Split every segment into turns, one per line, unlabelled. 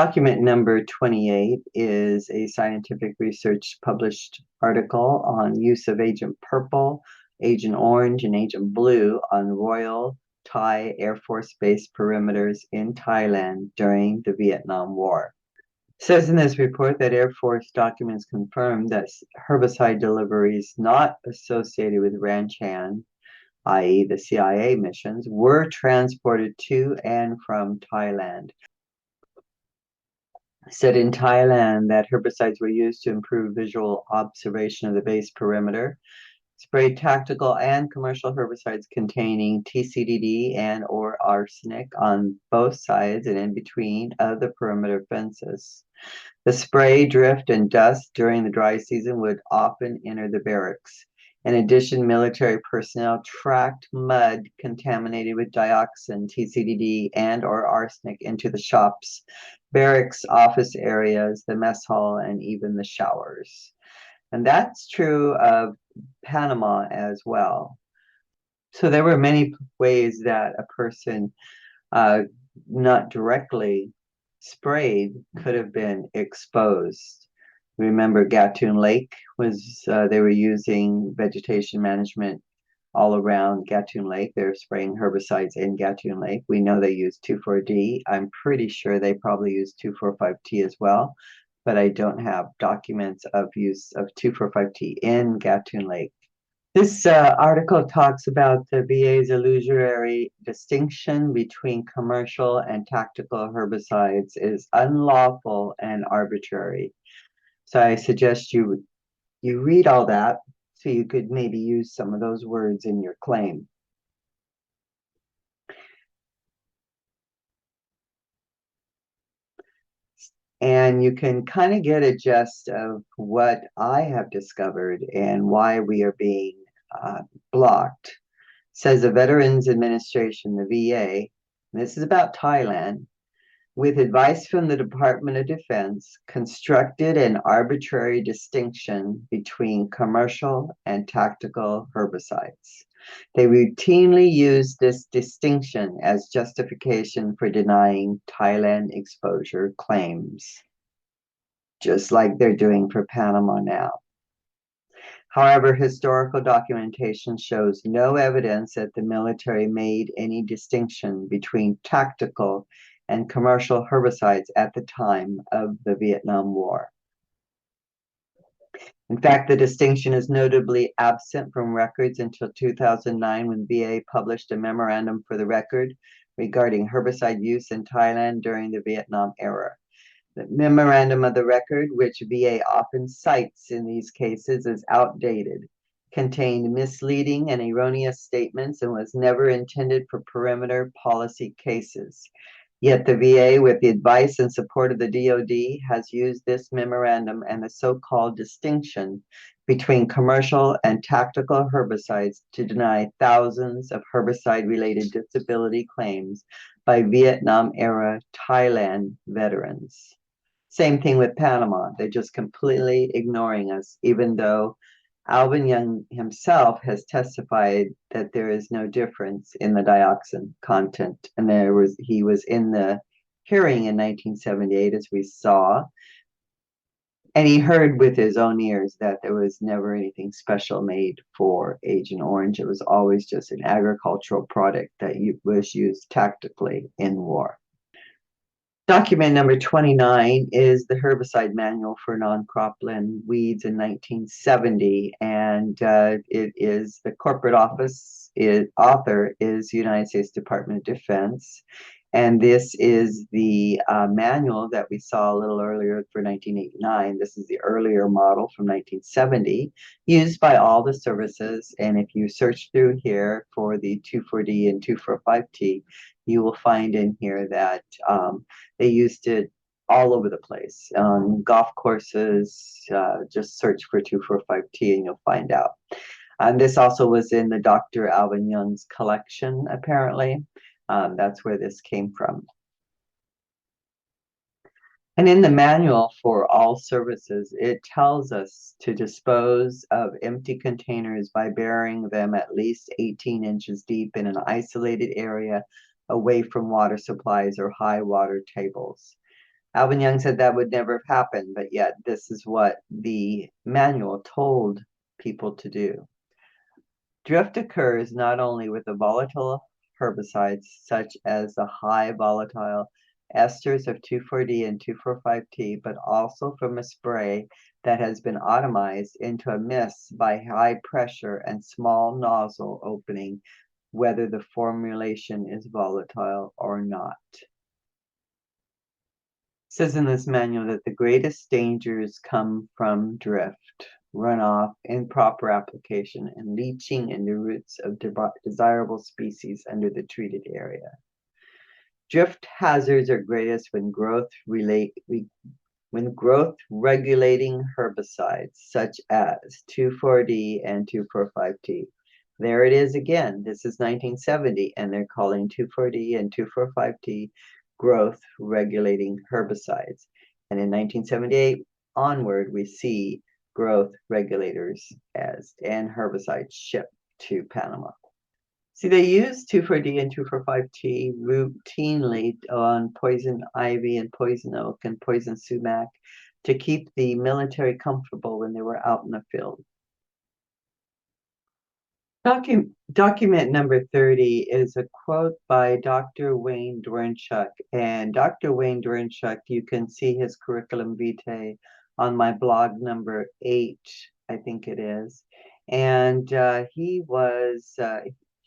Document number 28 is a scientific research published article on use of Agent Purple, Agent Orange, and Agent Blue on Royal Thai Air Force Base perimeters in Thailand during the Vietnam War. It says in this report that Air Force documents confirm that herbicide deliveries not associated with Ranchan, i.e. the CIA missions, were transported to and from Thailand. Said in Thailand that herbicides were used to improve visual observation of the base perimeter, sprayed tactical and commercial herbicides containing TCDD and or arsenic on both sides and in between of the perimeter fences. The spray, drift, and dust during the dry season would often enter the barracks. In addition, military personnel tracked mud contaminated with dioxin, TCDD, and or arsenic into the shops, barracks, office areas, the mess hall, and even the showers. And that's true of Panama as well. So there were many ways that a person not directly sprayed could have been exposed. Remember Gatun Lake was, they were using vegetation management all around Gatun Lake. They're spraying herbicides in Gatun Lake. We know they use 2,4-D. I'm pretty sure they probably use 2,4,5-T as well, but I don't have documents of use of 2,4,5-T in Gatun Lake. This article talks about the VA's illusory distinction between commercial and tactical herbicides is unlawful and arbitrary. So I suggest you read all that so you could maybe use some of those words in your claim. And you can kind of get a gist of what I have discovered and why we are being blocked. It says the Veterans Administration, the VA, and this is about Thailand, with advice from the Department of Defense, constructed an arbitrary distinction between commercial and tactical herbicides. They routinely use this distinction as justification for denying Thailand exposure claims, just like they're doing for Panama now. However, historical documentation shows no evidence that the military made any distinction between tactical and commercial herbicides at the time of the Vietnam War. In fact, the distinction is notably absent from records until 2009 when VA published a memorandum for the record regarding herbicide use in Thailand during the Vietnam era. The memorandum of the record, which VA often cites in these cases as outdated, contained misleading and erroneous statements and was never intended for perimeter policy cases. Yet the VA, with the advice and support of the DoD, has used this memorandum and the so-called distinction between commercial and tactical herbicides to deny thousands of herbicide-related disability claims by Vietnam-era Thailand veterans. Same thing with Panama. They're just completely ignoring us, even though Alvin Young himself has testified that there is no difference in the dioxin content. And he was in the hearing in 1978, as we saw, and he heard with his own ears that there was never anything special made for Agent Orange. It was always just an agricultural product that was used tactically in war. Document number 29 is the herbicide manual for non-cropland weeds in 1970, and it is the corporate author is United States Department of Defense, and this is the manual that we saw a little earlier for 1989. This is the earlier model from 1970, used by all the services, and if you search through here for the 2,4-D and 2,4,5-T, you will find in here that they used it all over the place. On golf courses, just search for 2,4,5-T and you'll find out. And this also was in the Dr. Alvin Young's collection, apparently. That's where this came from. And in the manual for all services, it tells us to dispose of empty containers by burying them at least 18 inches deep in an isolated area away from water supplies or high water tables. Alvin Young said that would never have happened, but yet this is what the manual told people to do. Drift occurs not only with the volatile herbicides, such as the high volatile esters of 2,4-D and 2,4,5-T, but also from a spray that has been atomized into a mist by high pressure and small nozzle opening, whether the formulation is volatile or not. It says in this manual that the greatest dangers come from drift, runoff, improper application, and leaching into roots of desirable species under the treated area. Drift hazards are greatest when growth regulating herbicides such as 2,4-D and 2,4,5-T. There it is again. This is 1970, and they're calling 2,4-D and 2,4,5-T growth regulating herbicides. And in 1978 onward, we see growth regulators and herbicides shipped to Panama. See, they use 2,4-D and 2,4,5-T routinely on poison ivy and poison oak and poison sumac to keep the military comfortable when they were out in the field. Document number 30 is a quote by Dr. Wayne Dwernychuk. And Dr. Wayne Dwernychuk, you can see his curriculum vitae on my blog number 8, I think it is. And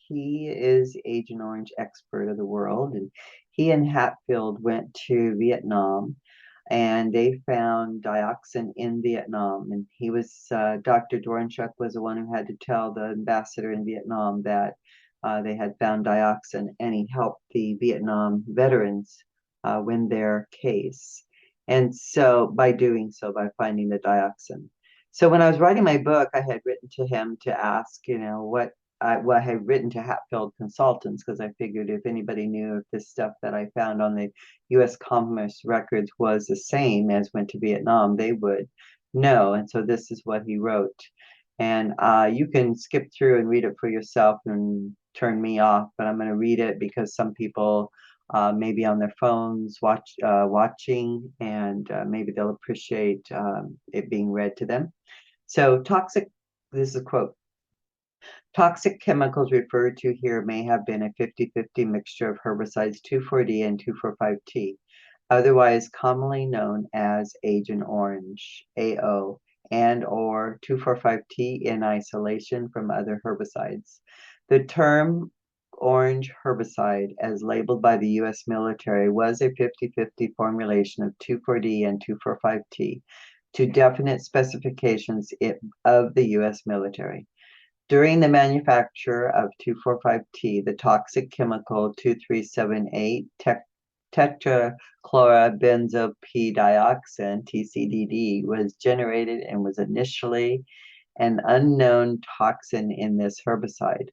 he is Agent Orange expert of the world, and he and Hatfield went to Vietnam, and they found dioxin in Vietnam. And he was Dr. Dwernychuk was the one who had to tell the ambassador in Vietnam that they had found dioxin, and he helped the Vietnam veterans win their case. And so by doing so, by finding the dioxin. So when I was writing my book, I had written to him to ask, what I had written to Hatfield Consultants, because I figured if anybody knew if this stuff that I found on the U.S. Commerce records was the same as went to Vietnam, they would know. And so this is what he wrote. And you can skip through and read it for yourself and turn me off, but I'm going to read it because some people may be on their phones watching, and maybe they'll appreciate it being read to them. So this is a quote. Toxic chemicals referred to here may have been a 50-50 mixture of herbicides 2,4-D and 2,4,5-T, otherwise commonly known as Agent Orange, AO, and or 2,4,5-T in isolation from other herbicides. The term orange herbicide, as labeled by the U.S. military, was a 50-50 formulation of 2,4-D and 2,4,5-T to definite specifications of the U.S. military. During the manufacture of 2,4,5-T, the toxic chemical 2,3,7,8 tetrachlorobenzopidioxin, TCDD, was generated and was initially an unknown toxin in this herbicide.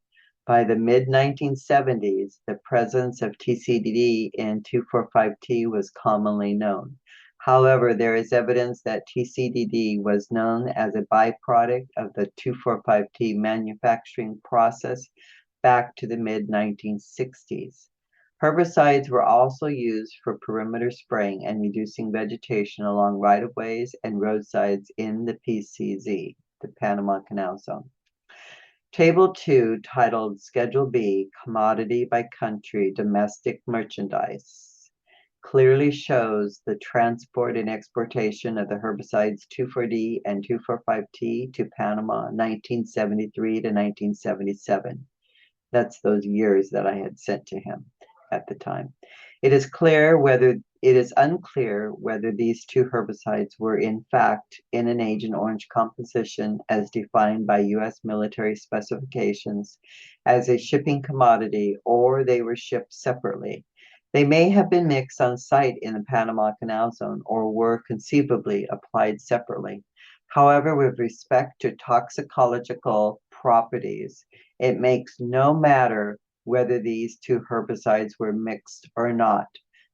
By the mid-1970s, the presence of TCDD in 2,4,5-T was commonly known. However, there is evidence that TCDD was known as a byproduct of the 2,4,5-T manufacturing process back to the mid-1960s. Herbicides were also used for perimeter spraying and reducing vegetation along right-of-ways and roadsides in the PCZ, the Panama Canal Zone. Table 2, titled Schedule B, Commodity by Country, Domestic Merchandise, clearly shows the transport and exportation of the herbicides 2,4-D and 2,4,5-T to Panama 1973 to 1977. That's those years that I had sent to him at the time. It is unclear whether these two herbicides were in fact in an Agent Orange composition as defined by U.S. military specifications as a shipping commodity, or they were shipped separately. They may have been mixed on site in the Panama Canal Zone or were conceivably applied separately. However, with respect to toxicological properties, it makes no matter whether these two herbicides were mixed or not.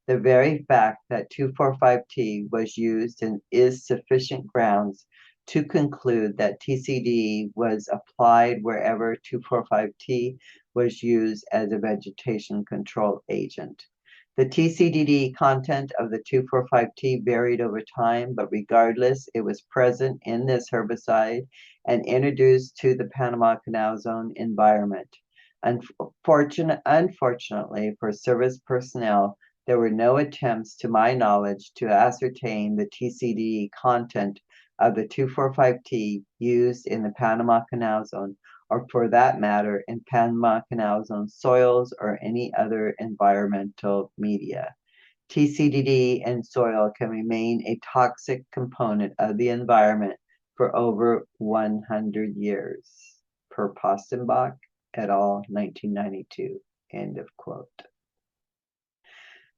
The very fact that 2,4,5-T was used is sufficient grounds to conclude that TCD was applied wherever 2,4,5-T was used as a vegetation control agent. The TCDD content of the 2,4,5-T varied over time, but regardless, it was present in this herbicide and introduced to the Panama Canal Zone environment. Unfortunately for service personnel, there were no attempts, to my knowledge, to ascertain the TCDD content of the 2,4,5-T used in the Panama Canal Zone, or for that matter, in Panama Canal Zone soils or any other environmental media. TCDD in soil can remain a toxic component of the environment for over 100 years, per Postenbach et al., 1992, end of quote.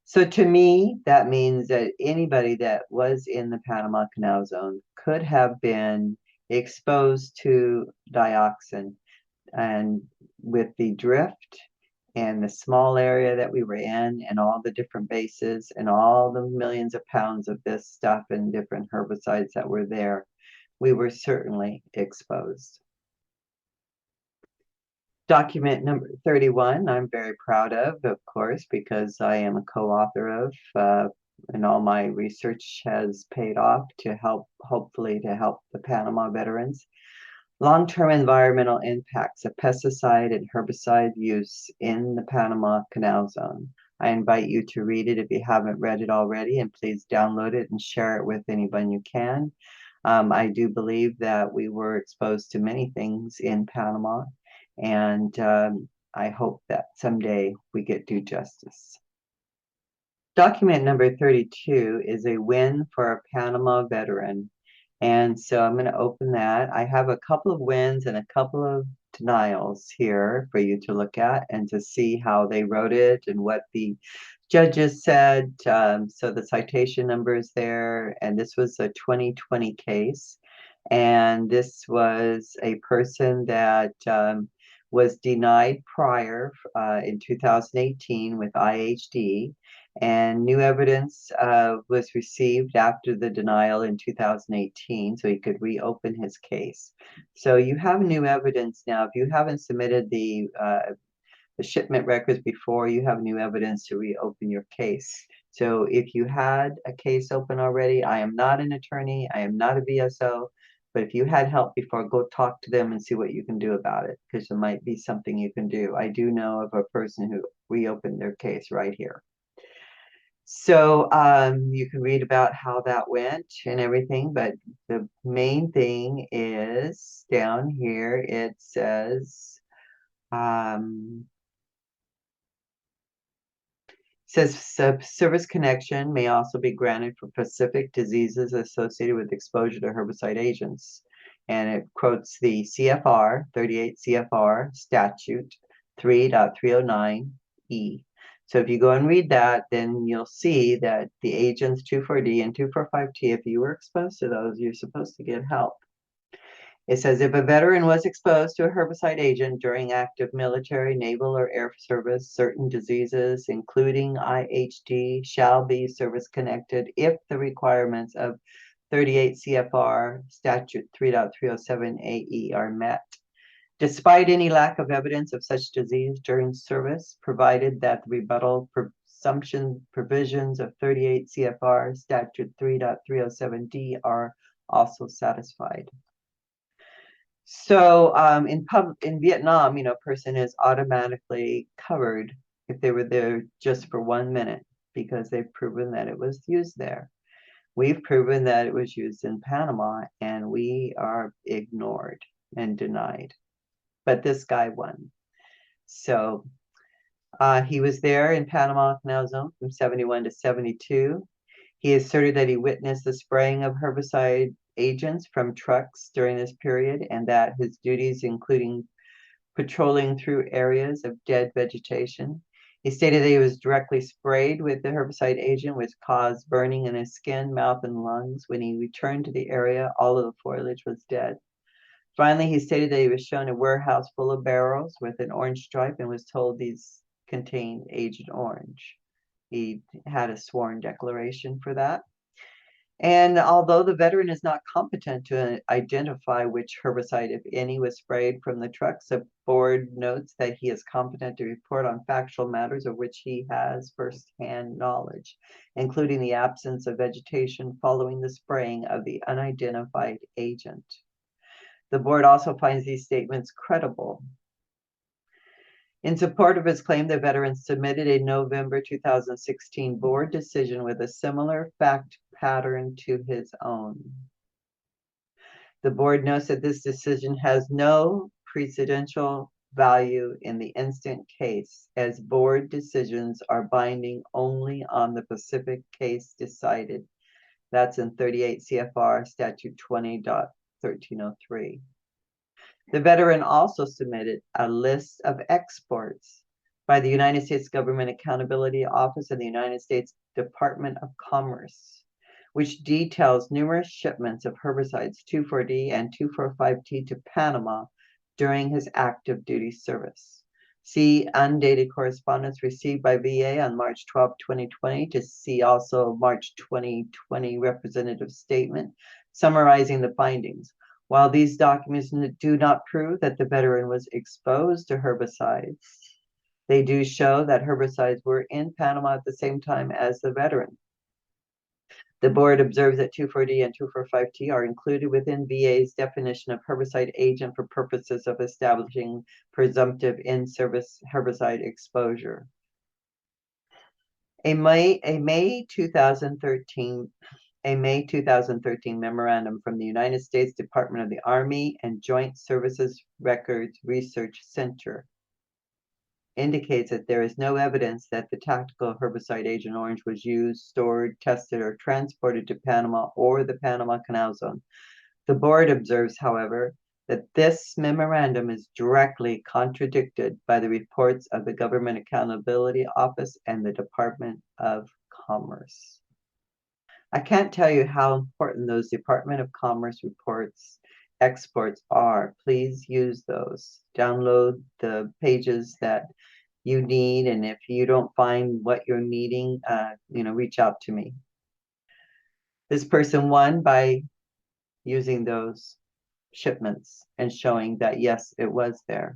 So to me, that means that anybody that was in the Panama Canal Zone could have been exposed to dioxin, and with the drift and the small area that we were in and all the different bases and all the millions of pounds of this stuff and different herbicides that were there, we were certainly exposed. Document number 31, I'm very proud of course, because I am a co-author of, and all my research has paid off to help, hopefully to help the Panama veterans. Long-term environmental impacts of pesticide and herbicide use in the Panama Canal Zone. I invite you to read it if you haven't read it already, and please download it and share it with anyone you can. I do believe that we were exposed to many things in Panama, and I hope that someday we get due justice. Document number 32 is a win for a Panama veteran. And so I'm going to open that. I have a couple of wins and a couple of denials here for you to look at and to see how they wrote it and what the judges said. So the citation number is there, and this was a 2020 case. And this was a person that was denied prior in 2018 with IHD, and new evidence was received after the denial in 2018, so he could reopen his case. So you have new evidence now. If you haven't submitted the shipment records before, you have new evidence to reopen your case. So if you had a case open already, I am not an attorney, I am not a VSO, but if you had help before, go talk to them and see what you can do about it, because there might be something you can do. I do know of a person who reopened their case right here. So you can read about how that went and everything, but the main thing is down here. It says service connection may also be granted for specific diseases associated with exposure to herbicide agents. And it quotes the CFR, 38 CFR statute 3.309E. So if you go and read that, then you'll see that the agents 2,4-D and 2,4,5-T, if you were exposed to those, you're supposed to get help. It says if a veteran was exposed to a herbicide agent during active military, naval, or air service, certain diseases, including IHD, shall be service-connected if the requirements of 38 CFR Statute 3.307 AE are met. Despite any lack of evidence of such disease during service, provided that the rebuttal presumption provisions of 38 CFR Statute 3.307D are also satisfied. So in Vietnam, a person is automatically covered if they were there just for 1 minute, because they've proven that it was used there. We've proven that it was used in Panama, and we are ignored and denied. But this guy won. So he was there in Panama Canal Zone from 71 to 72. He asserted that he witnessed the spraying of herbicide agents from trucks during this period, and that his duties including patrolling through areas of dead vegetation. He stated that he was directly sprayed with the herbicide agent, which caused burning in his skin, mouth, and lungs. When he returned to the area, all of the foliage was dead. Finally, he stated that he was shown a warehouse full of barrels with an orange stripe and was told these contained Agent Orange. He had a sworn declaration for that. And although the veteran is not competent to identify which herbicide, if any, was sprayed from the trucks, the board notes that he is competent to report on factual matters of which he has firsthand knowledge, including the absence of vegetation following the spraying of the unidentified agent. The board also finds these statements credible. In support of his claim, the veteran submitted a November 2016 board decision with a similar fact pattern to his own. The board notes that this decision has no precedential value in the instant case, as board decisions are binding only on the specific case decided. That's in 38 CFR Statute 20.1303. The veteran also submitted a list of exports by the United States Government Accountability Office and the United States Department of Commerce, which details numerous shipments of herbicides 2,4-D and 2,4,5-T to Panama during his active duty service. See undated correspondence received by VA on March 12, 2020, to see also March 2020 representative statement summarizing the findings. While these documents do not prove that the veteran was exposed to herbicides, they do show that herbicides were in Panama at the same time as the veteran. The board observes that 2,4-D and 2,4,5-T are included within VA's definition of herbicide agent for purposes of establishing presumptive in-service herbicide exposure. A May 2013 memorandum from the United States Department of the Army and Joint Services Records Research Center indicates that there is no evidence that the tactical herbicide Agent Orange was used, stored, tested, or transported to Panama or the Panama Canal Zone. The board observes, however, that this memorandum is directly contradicted by the reports of the Government Accountability Office and the Department of Commerce. I can't tell you how important those Department of Commerce reports, exports are. Please use those. Download the pages that you need, and if you don't find what you're needing, reach out to me. This person won by using those shipments and showing that, yes, it was there.